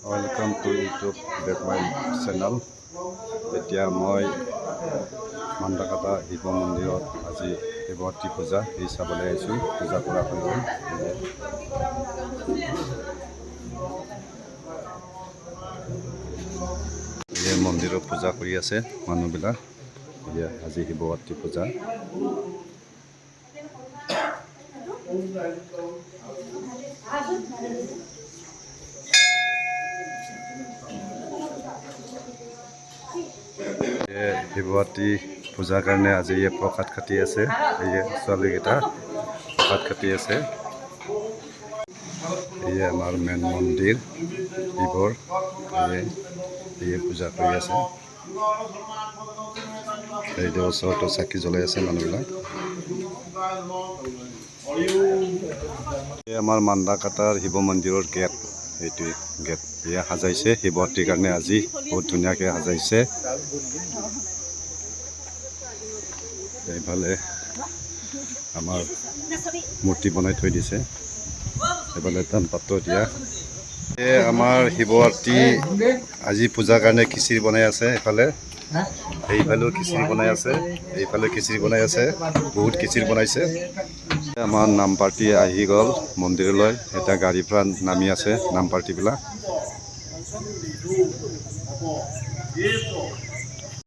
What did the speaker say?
Welcome to YouTube Backman channel. এতিয়া মই মান্দাকাটা শিৱ মন্দিৰত আজি শিৱৰাত্ৰি পূজা এই চাবলৈ আহিছোঁ। পূজা কৰা হৈ এই মন্দিৰত পূজা কৰি আছে মানুহবিলাক। আজি শিৱৰাত্ৰি পূজা। শিৱৰাত্ৰি পূজাৰ কাৰণে আজি প্ৰসাদ কাটি আছে। ছোৱালীকেইটা প্ৰসাদ কাটি আছে। এয়ে আমাৰ মেইন মন্দিৰ শিৱৰ পূজা কৰি আছে। এইটো ওচৰতো চাকি জ্বলাই আছে মানুহবিলাক। আমাৰ মান্দাকাটাৰ শিৱ মন্দিৰৰ গেট, এইটোৱে গেট এয়া সাজাইছে শিৱৰাত্ৰিৰ কাৰণে। আজি বহুত ধুনীয়াকৈ সাজাইছে। এইফালে আমাৰ মূৰ্তি বনাই থৈ দিছে। এইফালে ধান পাত্ৰ দিয়া। আমাৰ শিৱৰাত্ৰি আজি পূজাৰ কাৰণে খিচিৰি বনাই আছে। এইফালেও খিচিৰি বনাই আছে, এইফালে খিচিৰি বনাই আছে। বহুত খিচিৰি বনাইছে। আমাৰ নাম পাৰ্টি আহি গ'ল মন্দিৰলৈ। এটা গাড়ীৰ পৰা নামি আছে নাম পাৰ্টিবিলাক।